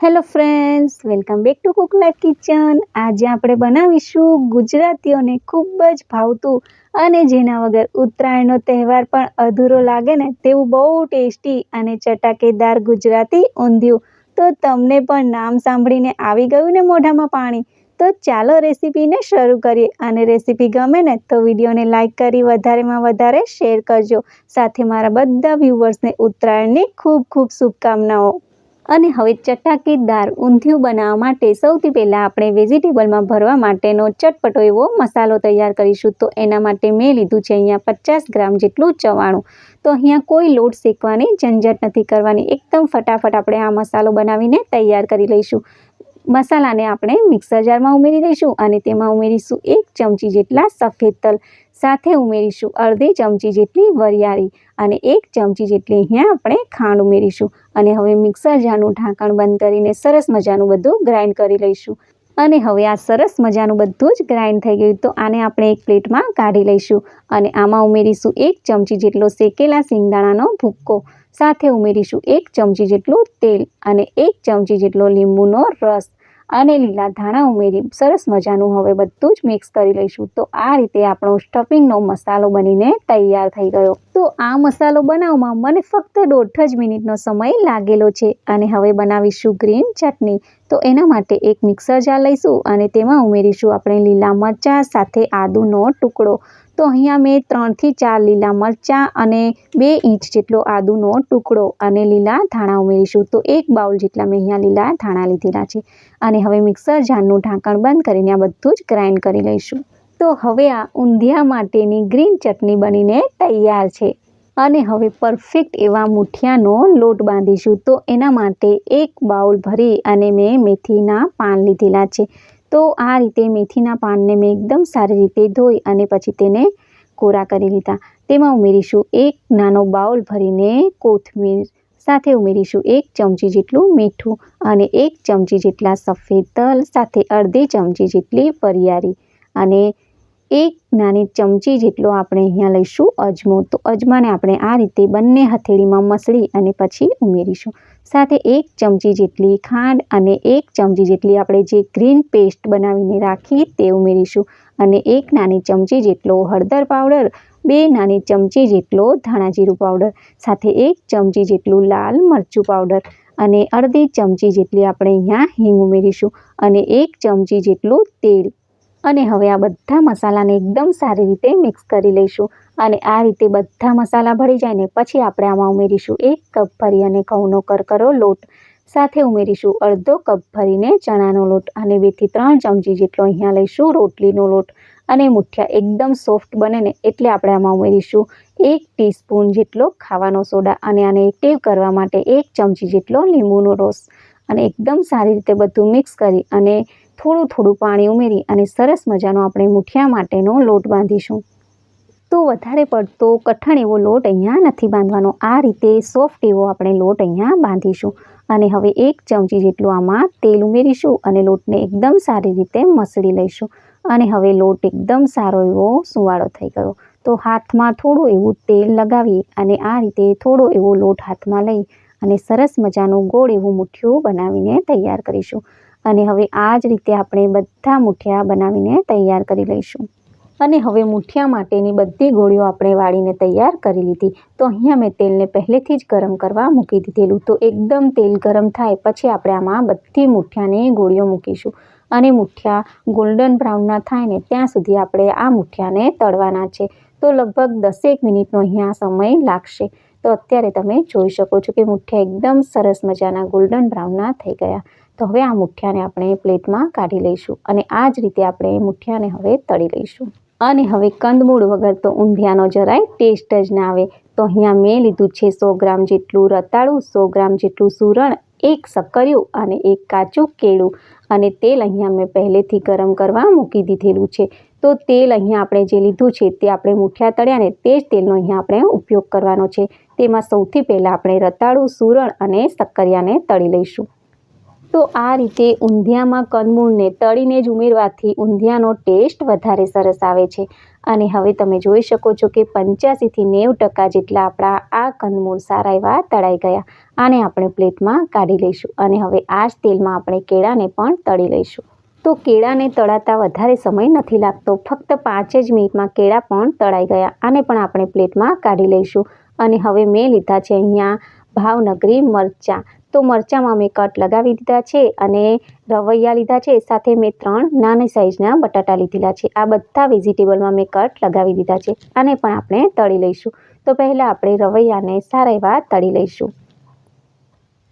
Hello friends, welcome back to cook life kitchen. આજે આપણે બનાવીશું ગુજરાતીઓને ખૂબ જ ભાવતું અને જેના વગર ઉત્તરાયણનો તહેવાર પણ અધૂરો લાગે ને તેવું બહુ ટેસ્ટી અને ચટાકેદાર ગુજરાતી ઊંધિયું. તો તમને પણ નામ સાંભળીને આવી ગયું ને મોઢામાં પાણી? તો ચાલો રેસીપીને શરૂ કરીએ. અને રેસીપી ગમે ને તો વિડીયોને લાઇક કરી વધારેમાં વધારે શેર કરજો. સાથે મારા બધા વ્યુઅર્સને ઉત્તરાયણની ખૂબ ખૂબ શુભકામનાઓ. અને હવે ચટાકેદાર ઊંધિયું બનાવવા માટે સૌથી પહેલાં આપણે વેજીટેબલમાં ભરવા માટેનો ચટપટો એવો મસાલો તૈયાર કરીશું. તો એના માટે મેં લીધું છે અહીંયા 50 ગ્રામ જેટલું ચવાણું. તો અહીંયા કોઈ લોટ શેકવાની ઝંઝટ નથી કરવાની. એકદમ ફટાફટ આપણે આ મસાલો બનાવીને તૈયાર કરી લઈશું. મસાલાને આપણે મિક્સર જારમાં ઉમેરી દઈશું અને તેમાં ઉમેરીશું 1 ચમચી જેટલા સફેદ તલ, સાથે ઉમેરીશું અડધી ચમચી જેટલી વરિયાળી અને 1 ચમચી જેટલી અહીંયા આપણે ખાંડ ઉમેરીશું. અને હવે મિક્સર જારનું ઢાંકણ બંધ કરીને સરસ મજાનું બધું ગ્રાઇન્ડ કરી લઈશું. અને હવે આ સરસ મજાનું બધું જ ગ્રાઇન્ડ થઈ ગયું. તો આને આપણે એક પ્લેટમાં કાઢી લઈશું અને આમાં ઉમેરીશું 1 ચમચી જેટલો શેકેલા સિંગદાણાનો ભૂક્કો, સાથે ઉમેરીશું 1 ચમચી જેટલું તેલ અને 1 ચમચી જેટલો લીંબુનો રસ અને લીલા ધાણા ઉમેરી સરસ મજાનું હવે બધું જ મિક્સ કરી લઈશું. તો આ રીતે આપણો સ્ટફિંગનો મસાલો બનીને તૈયાર થઈ ગયો. તો આ મસાલો બનાવવામાં મને ફક્ત 1.5 જ મિનિટનો સમય લાગેલો છે. અને હવે બનાવીશું ગ્રીન ચટણી. તો એના માટે એક મિક્સર જાર લઈશું અને તેમાં ઉમેરીશું આપણે લીલા મરચાં સાથે આદુનો ટુકડો. તો અહીંયા મેં 3 થી 4 લીલા મરચાં અને 2 ઇંચ જેટલો આદુનો ટુકડો અને લીલા ધાણા ઉમેરીશું. તો 1 બાઉલ જેટલા મેં અહીંયા લીલા ધાણા લીધેલા છે. અને હવે મિક્સર જારનું ઢાંકણ બંધ કરીને આ બધું જ ગ્રાઇન્ડ કરી લઈશું. તો હવે આ ઊંધિયા માટેની ગ્રીન ચટણી બનીને તૈયાર છે. અને હવે પરફેક્ટ એવા મૂઠિયાનો લોટ બાંધીશું. તો એના માટે 1 બાઉલ ભરી અને મેં મેથીના પાન લીધેલા છે. તો આ રીતે મેથીના પાનને મેં એકદમ સારી રીતે ધોઈ અને પછી તેને કોરા કરી લીધા. તેમાં ઉમેરીશું 1 નાનો બાઉલ ભરીને કોથમીર, સાથે ઉમેરીશું 1 ચમચી જેટલું મીઠું અને 1 ચમચી જેટલા સફેદ તલ, સાથે અડધી ચમચી જેટલી વરિયાળી અને 1 નાની ચમચી જેટલો આપણે અહીંયા લઈશું અજમો. તો અજમાને આપણે આ રીતે બંને હથેળીમાં મસળી અને પછી ઉમેરીશું. સાથે 1 ચમચી જેટલી ખાંડ અને 1 ચમચી જેટલી આપણે જે ગ્રીન પેસ્ટ બનાવીને રાખી તે ઉમેરીશું. અને 1 નાની ચમચી જેટલો હળદર પાવડર, 2 નાની ચમચી જેટલો ધાણા જીરું પાવડર, સાથે 1 ચમચી જેટલું લાલ મરચું પાવડર અને અડધી ચમચી જેટલી આપણે અહીંયા હિંગ ઉમેરીશું અને 1 ચમચી જેટલું તેલ. અને હવે આ બધા મસાલાને એકદમ સારી રીતે મિક્સ કરી લઈશું. અને આ રીતે બધા મસાલા ભળી જાય ને પછી આપણે આમાં ઉમેરીશું 1 કપ ભરી અને ઘઉંનો કરકરો લોટ, સાથે ઉમેરીશું અડધો કપ ભરીને ચણાનો લોટ અને 2 થી 3 ચમચી જેટલો અહીંયા લઈશું રોટલીનો લોટ. અને મૂઠિયા એકદમ સોફ્ટ બને ને એટલે આપણે આમાં ઉમેરીશું 1 ટીસ્પૂન જેટલો ખાવાનો સોડા અને આને એક્ટિવ કરવા માટે 1 ચમચી જેટલો લીંબુનો રસ. અને એકદમ સારી રીતે બધું મિક્સ કરી અને થોડું પાણી ઉમેરી અને સરસ મજાનો આપણે મૂઠિયા માટેનો લોટ બાંધીશું. તો વધારે પડતો કઠણ એવો લોટ અહીંયા નથી બાંધવાનો. આ રીતે સોફ્ટ એવો આપણે લોટ અહીંયા બાંધીશું. અને હવે 1 ચમચી જેટલું આમાં તેલ ઉમેરીશું અને લોટને એકદમ સારી રીતે મસળી લઈશું. અને હવે લોટ એકદમ સારો એવો સુવાળો થઈ ગયો. તો હાથમાં થોડું એવું તેલ લગાવી અને આ રીતે થોડો એવો લોટ હાથમાં લઈ અને સરસ મજાનું ગોળ એવું મૂઠિયું બનાવીને તૈયાર કરીશું. અને હવે આ જ રીતે આપણે બધા મૂઠિયા બનાવીને તૈયાર કરી લઈશું. અને હવે મૂઠિયા માટેની બધી ગોળીઓ આપણે વાળીને તૈયાર કરી લીધી. તો અહીંયા મેં તેલને પહેલેથી જ ગરમ કરવા મૂકી દીધેલું. તો એકદમ તેલ ગરમ થાય પછી આપણે આમાં બધી મૂઠિયાની ગોળીઓ મૂકીશું. અને મૂઠિયા ગોલ્ડન બ્રાઉનના થાય ને ત્યાં સુધી આપણે આ મૂઠિયાને તળવાના છે. તો લગભગ 10 મિનિટનો અહીંયા સમય લાગશે. તો અત્યારે તમે જોઈ શકો છો કે મૂઠિયા એકદમ સરસ મજાના ગોલ્ડન બ્રાઉનના થઈ ગયા. તો હવે આ મૂઠિયાને આપણે પ્લેટમાં કાઢી લઈશું અને આ જ રીતે આપણે મૂઠિયાને હવે તળી લઈશું. અને હવે કંદમૂળ વગર તો ઊંધિયાનો જરાય ટેસ્ટ જ ના આવે. તો અહીંયા મેં લીધું છે 100 ગ્રામ જેટલું રતાળું, 100 ગ્રામ જેટલું સૂરણ, 1 શક્કરિયું અને 1 કાચું કેળું. અને તેલ અહીંયા મેં પહેલેથી ગરમ કરવા મૂકી દીધેલું છે. તો તેલ અહીંયા આપણે જે લીધું છે તે આપણે મૂઠિયા તળ્યા ને તે જ તેલનો અહીંયા આપણે ઉપયોગ કરવાનો છે. તેમાં સૌથી પહેલાં આપણે રતાળું, સૂરણ અને શક્કરિયાને તળી લઈશું. તો આ રીતે ઊંધિયામાં કંદમૂળને તળીને જ ઉમેરવાથી ઊંધિયાનો ટેસ્ટ વધારે સરસ આવે છે. અને હવે તમે જોઈ શકો છો કે 85 થી 90% જેટલા આપણા આ કંદમૂળ સારા એવા તળાઈ ગયા. આને આપણે પ્લેટમાં કાઢી લઈશું અને હવે આ જ તેલમાં આપણે કેળાને પણ તળી લઈશું. તો કેળાને તળાતા વધારે સમય નથી લાગતો, ફક્ત 5 જ મિનિટમાં કેળા પણ તળાઈ ગયા. આને પણ આપણે પ્લેટમાં કાઢી લઈશું. અને હવે મેં લીધા છે અહીંયા ભાવનગરી મરચાં. તો મરચાંમાં મેં કટ લગાવી દીધા છે અને રવૈયા લીધા છે. સાથે મેં 3 નાની સાઇઝના બટાટા લીધેલા છે. આ બધા વેજીટેબલમાં મેં કટ લગાવી દીધા છે. આને પણ આપણે તળી લઈશું. તો પહેલાં આપણે રવૈયાને સારા એવા તળી લઈશું.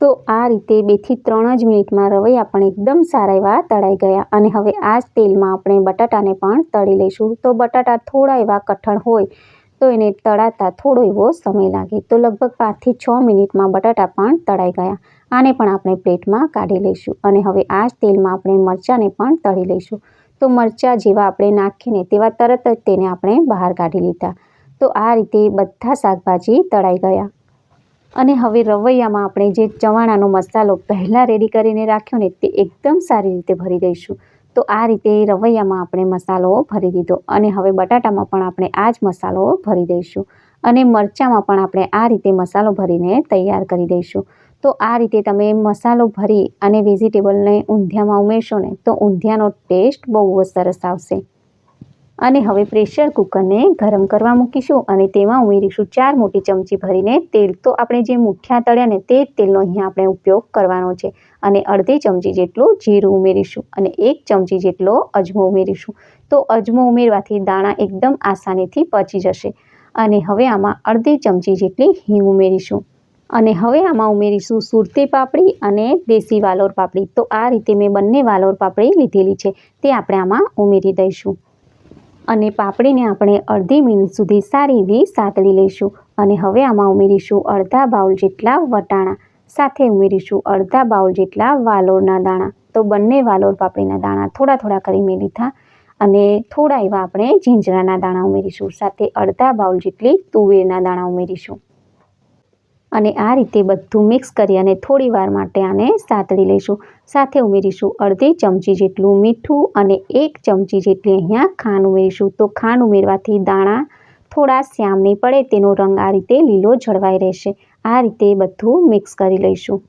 તો આ રીતે 2 થી 3 જ મિનિટમાં રવૈયા પણ એકદમ સારા એવા તળાઈ ગયા. અને હવે આ જ તેલમાં આપણે બટાટાને પણ તળી લઈશું. તો બટાટા થોડા એવા કઠણ હોય તો એને તળાતા થોડો એવો સમય લાગે. તો લગભગ 5 થી 6 મિનિટમાં બટાટા પણ તળાઈ ગયા. આને પણ આપણે પ્લેટમાં કાઢી લઈશું. અને હવે આ જ તેલમાં આપણે મરચાંને પણ તળી લઈશું. તો મરચાં જેવા આપણે નાખીને તેવા તરત જ તેને આપણે બહાર કાઢી લીધા. તો આ રીતે બધા શાકભાજી તળાઈ ગયા. અને હવે રવૈયામાં આપણે જે ચવાણાનો મસાલો પહેલાં રેડી કરીને રાખ્યો ને તે એકદમ સારી રીતે ભરી દઈશું. તો આ રીતે રવૈયામાં આપણે મસાલો ભરી દીધો અને હવે બટાટામાં પણ આપણે આ જ મસાલો ભરી દઈશું અને મરચાંમાં પણ આપણે આ રીતે મસાલો ભરીને તૈયાર કરી દઈશું. તો આ રીતે તમે મસાલો ભરી અને વેજીટેબલને ઊંધિયામાં ઉમેરશો ને તો ઊંધિયાનો ટેસ્ટ બહુ જ સરસ આવશે. અને હવે પ્રેશર કુકરને ગરમ કરવા મૂકીશું અને તેમાં ઉમેરીશું 4 મોટી ચમચી ભરીને તેલ. તો આપણે જે મુઠિયા તળ્યા ને તે જ તેલનો અહીંયા આપણે ઉપયોગ કરવાનો છે. અને અડધી ચમચી જેટલું જીરું ઉમેરીશું અને 1 ચમચી જેટલો અજમો ઉમેરીશું. તો અજમો ઉમેરવાથી દાણા એકદમ આસાનીથી પચી જશે. અને હવે આમાં અડધી ચમચી જેટલી હિંગ ઉમેરીશું. અને હવે આમાં ઉમેરીશું સુરતી પાપડી અને દેશી વાલોર પાપડી. તો આ રીતે મેં બંને વાલોર પાપડી લીધેલી છે તે આપણે આમાં ઉમેરી દઈશું. અને પાપડીને આપણે અડધી મિનિટ સુધી સારી એવી સાતળી લઈશું. અને હવે આમાં ઉમેરીશું અડધા બાઉલ જેટલા વટાણા. સાથે ઉમેરીશું અડધા બાઉલ જેટલા વાલોરના દાણા. તો બંને વાલોર પાપડીના દાણા થોડા થોડા કરી મેં લીધા અને થોડા એવા આપણે જીંજરાના દાણા ઉમેરીશું. સાથે અડધા બાઉલ જેટલી તુવેરના દાણા ઉમેરીશું. અને આ રીતે બધું મિક્સ કરી અને થોડી વાર માટે આને સાતળી લઈશું. સાથે ઉમેરીશું અડધી ચમચી જેટલું મીઠું અને 1 ચમચી જેટલી અહીંયા ખાંડ ઉમેરીશું. તો ખાંડ ઉમેરવાથી દાણા થોડા શ્યામ નહીં પડે, તેનો રંગ આ રીતે લીલો જળવાઈ રહેશે. આ રીતે બધું મિક્સ કરી લઈશું.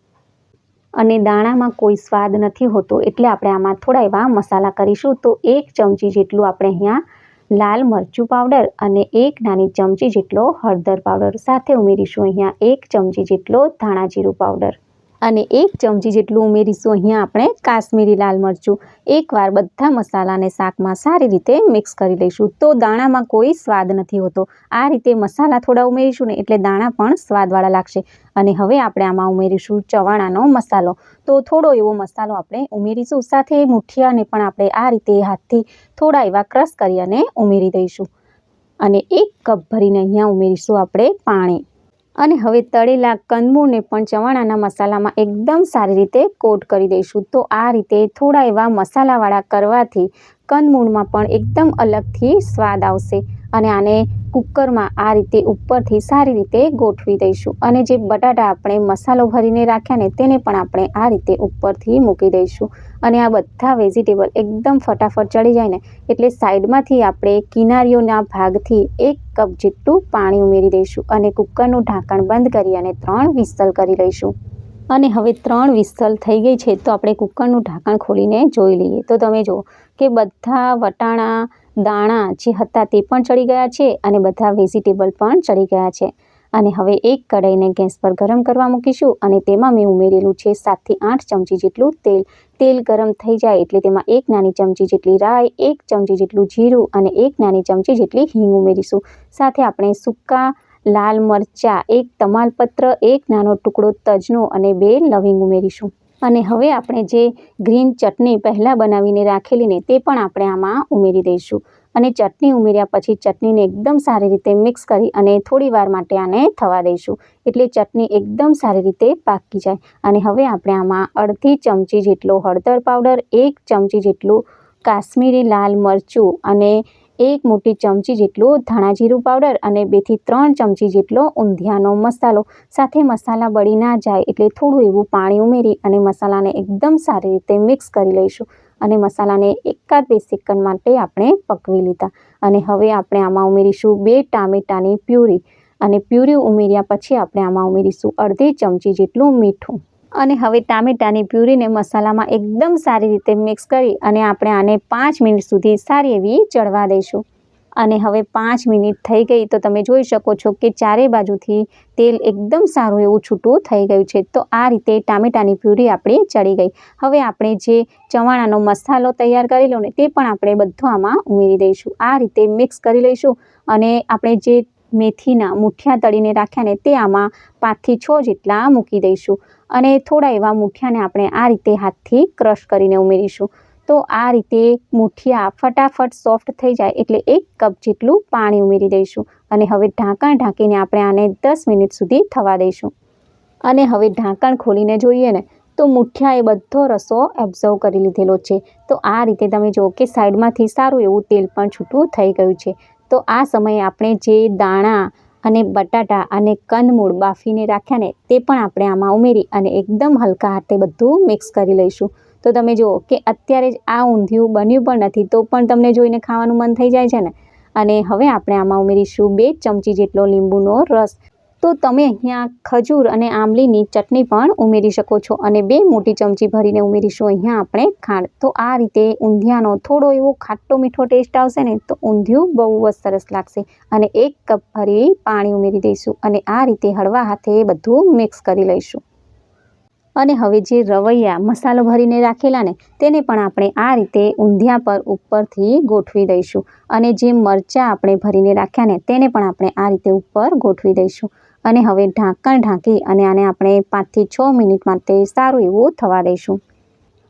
અને દાણામાં કોઈ સ્વાદ નથી હોતો એટલે આપણે આમાં થોડા એવા મસાલા કરીશું. તો 1 ચમચી જેટલું આપણે અહીંયા લાલ મરચું પાવડર અને 1 નાની ચમચી જેટલો હળદર પાવડર. સાથે ઉમેરીશું અહીંયા 1 ચમચી જેટલો ધાણા જીરું પાવડર અને 1 ચમચી જેટલું ઉમેરીશું અહીંયા આપણે કાશ્મીરી લાલ મરચું. એકવાર બધા મસાલાને શાકમાં સારી રીતે મિક્સ કરી લઈશું. તો દાણામાં કોઈ સ્વાદ નથી હોતો. આ રીતે મસાલા થોડા ઉમેરીશું ને એટલે દાણા પણ સ્વાદવાળા લાગશે. અને હવે આપણે આમાં ઉમેરીશું ચવાણાનો મસાલો. તો થોડો એવો મસાલો આપણે ઉમેરીશું. સાથે મુઠિયાને પણ આપણે આ રીતે હાથથી થોડા એવા ક્રશ કરી અને ઉમેરી દઈશું. અને 1 કપ ભરીને અહીંયા ઉમેરીશું આપણે પાણી. અને હવે તળેલા કંદમૂળને પણ ચવાણાના મસાલામાં એકદમ સારી રીતે કોટ કરી દઈશું. તો આ રીતે થોડા એવા મસાલાવાળા કરવાથી કંદમૂળમાં પણ એકદમ અલગથી સ્વાદ આવશે. અને આને કુકરમાં આ રીતે ઉપરથી સારી રીતે ગોઠવી દઈશું. અને જે બટાટા આપણે મસાલો ભરીને રાખ્યા ને તેને પણ આપણે આ રીતે ઉપરથી મૂકી દઈશું. અને આ બધા વેજીટેબલ એકદમ ફટાફટ ચડી જાય ને એટલે સાઈડમાંથી આપણે કિનારીઓના ભાગથી 1 કપ જેટલું પાણી ઉમેરી દઈશું અને કુકરનું ઢાંકણ બંધ કરી અને 3 વિસલ કરી લઈશું. અને હવે 3 વિસલ થઈ ગઈ છે તો આપણે કુકરનું ઢાંકણ ખોલીને જોઈ લઈએ. તો તમે જુઓ કે બધા વટાણા દાણા જે હતા તે પણ ચડી ગયા છે અને બધા વેજીટેબલ પણ ચડી ગયા છે. અને હવે એક કઢાઈને ગેસ પર ગરમ કરવા મૂકીશું અને તેમાં મેં ઉમેરેલું છે 7 થી 8 ચમચી જેટલું તેલ. તેલ ગરમ થઈ જાય એટલે તેમાં 1 નાની ચમચી જેટલી રાઈ, 1 ચમચી જેટલું જીરું અને 1 નાની ચમચી જેટલી હિંગ ઉમેરીશું. સાથે આપણે સૂકા લાલ મરચાં, 1 તમાલપત્ર, 1 નાનો ટુકડો તજનો અને 2 લવિંગ ઉમેરીશું. અને હવે આપણે જે ગ્રીન ચટણી પહેલાં બનાવીને રાખેલી ને તે પણ આપણે આમાં ઉમેરી દઈશું. અને ચટણી ઉમેર્યા પછી ચટણીને એકદમ સારી રીતે મિક્સ કરી અને થોડી વાર માટે આને થવા દઈશું એટલે ચટણી એકદમ સારી રીતે પાકી જાય. અને હવે આપણે આમાં અડધી ચમચી જેટલો હળદર પાવડર, 1 ચમચી જેટલું કાશ્મીરી લાલ મરચું અને 1 મોટી ચમચી જેટલું ધાણા જીરું પાવડર અને 2 થી 3 ચમચી જેટલો ઊંધિયાનો મસાલો. સાથે મસાલા બળી ના જાય એટલે થોડું એવું પાણી ઉમેરી અને મસાલાને એકદમ સારી રીતે મિક્સ કરી લઈશું. અને મસાલાને 1-2 સેકન્ડ માટે આપણે પકવી લીધા. અને હવે આપણે આમાં ઉમેરીશું 2 ટામેટાની પ્યુરી અને પ્યુરી ઉમેર્યા પછી આપણે આમાં ઉમેરીશું અડધી ચમચી જેટલું મીઠું અને હવે ટામેટાની પ્યુરીને મસાલામાં એકદમ સારી રીતે મિક્સ કરી અને આપણે આને 5 મિનિટ સુધી સારી એવી ચડવા દઈશું અને હવે 5 મિનિટ થઈ ગઈ તો તમે જોઈ શકો છો કે ચારે બાજુથી તેલ એકદમ સારું એવું છૂટું થઈ ગયું છે। તો આ રીતે ટામેટાની પ્યુરી આપણી ચડી ગઈ। હવે આપણે જે ચવાણાનો મસાલો તૈયાર કરેલો ને તે પણ આપણે બધું આમાં ઉમેરી દઈશું। આ રીતે મિક્સ કરી લઈશું અને આપણે જે મેથીના મુઠિયા તળીને રાખ્યા ને તે આમાં 5 થી 6 જેટલા મૂકી દઈશું અને થોડા એવા મુઠિયાને આપણે આ રીતે હાથથી ક્રશ કરીને ઉમેરીશું। તો આ રીતે મુઠિયા ફટાફટ સોફ્ટ થઈ જાય એટલે 1 કપ જેટલું પાણી ઉમેરી દઈશું અને હવે ઢાંકણ ઢાંકીને આપણે આને 10 મિનિટ સુધી થવા દઈશું અને હવે ઢાંકણ ખોલીને જોઈએ ને તો મુઠિયાએ બધો રસો એબ્ઝર્વ કરી લીધેલો છે। તો આ રીતે તમે જુઓ કે સાઈડમાંથી સારું એવું તેલ પણ છૂટું થઈ ગયું છે। તો આ સમયે આપણે જે દાણા અને બટાટા અને કંદમૂળ બાફીને રાખ્યા ને તે પણ આપણે આમાં ઉમેરી અને એકદમ હલકા હાથે બધું મિક્સ કરી લઈશું। તો તમે જુઓ કે અત્યારે જ આ ઊંધિયું બન્યું પણ નથી તો પણ તમને જોઈને ખાવાનું મન થઈ જાય છે ને। અને હવે આપણે આમાં ઉમેરીશું 2 ચમચી જેટલો લીંબુનો રસ। તો તમે અહીંયા ખજૂર અને આંબલીની ચટણી પણ ઉમેરી શકો છો અને 2 મોટી ચમચી ભરીને ઉમેરીશું અહીંયા આપણે ખાંડ। તો આ રીતે ઊંધિયાનો થોડો એવો ખાટો મીઠો ટેસ્ટ આવશે ને તો ઊંધિયું બહુ જ સરસ લાગશે અને 1 કપ ભરી પાણી ઉમેરી દઈશું અને આ રીતે હળવા હાથે બધું મિક્સ કરી લઈશું અને હવે જે રવૈયા મસાલો ભરીને રાખેલા ને તેને પણ આપણે આ રીતે ઊંધિયા પર ઉપરથી ગોઠવી દઈશું અને જે મરચાં આપણે ભરીને રાખ્યા ને તેને પણ આપણે આ રીતે ઉપર ગોઠવી દઈશું અને હવે ઢાંકણ ઢાંકી અને આને આપણે 5 થી 6 મિનિટ માટે સારું એવું થવા દઈશું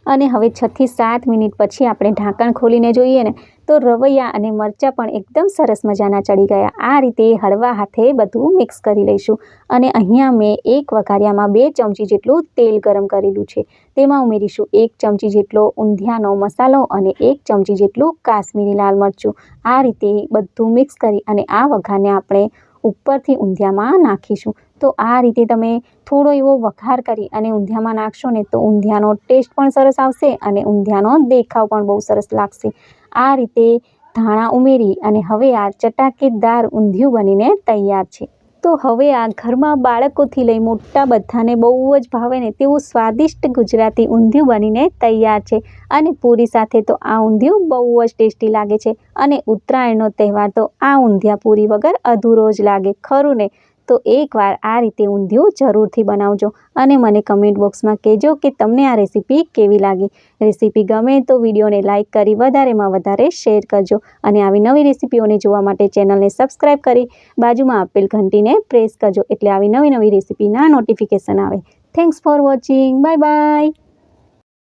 અને હવે 6 થી 7 મિનિટ પછી આપણે ઢાંકણ ખોલીને જોઈએ ને તો રવૈયા અને મરચાં પણ એકદમ સરસ મજાના ચડી ગયા। આ રીતે હળવા હાથે બધું મિક્સ કરી લઈશું અને અહીંયા મેં એક વઘારિયામાં 2 ચમચી જેટલું તેલ ગરમ કરેલું છે તેમાં ઉમેરીશું 1 ચમચી જેટલો ઊંધિયાનો મસાલો અને 1 ચમચી જેટલું કાશ્મીરી લાલ મરચું। આ રીતે બધું મિક્સ કરી અને આ વઘારને આપણે ઉપરથી ઊંધિયામાં નાખીશું। તો આ રીતે તમે થોડો એવો વઘાર કરી અને ઊંધિયામાં નાખશો ને તો ઊંધિયાનો ટેસ્ટ પણ સરસ આવશે અને ઊંધિયાનો દેખાવ પણ બહુ સરસ લાગશે। આ રીતે ધાણા ઉમેરી અને હવે આ ચટાકેદાર ઊંધિયું બનીને તૈયાર છે। તો હવે આ ઘરમાં બાળકોથી લઈ મોટા બધાને બહુ જ ભાવે ને તેવું સ્વાદિષ્ટ ગુજરાતી ઊંધિયું બનીને તૈયાર છે અને પૂરી સાથે તો આ ઊંધિયું બહુ જ ટેસ્ટી લાગે છે અને ઉત્તરાયણનો તહેવાર તો આ ઊંધિયા પૂરી વગર અધૂરો જ લાગે ખરું ને। તો એકવાર આ રીતે ઊંધિયું જરૂરથી બનાવજો અને મને કમેન્ટ બોક્સમાં કહેજો કે તમને આ રેસીપી કેવી લાગી। રેસીપી ગમે તો વિડીયોને લાઇક કરી વધારેમાં વધારે શેર કરજો અને આવી નવી રેસીપીઓને જોવા માટે ચેનલને સબસ્ક્રાઈબ કરી બાજુમાં આપેલ ઘંટીને પ્રેસ કરજો એટલે આવી નવી રેસીપીના નોટિફિકેશન આવે। Thanks for watching, bye bye.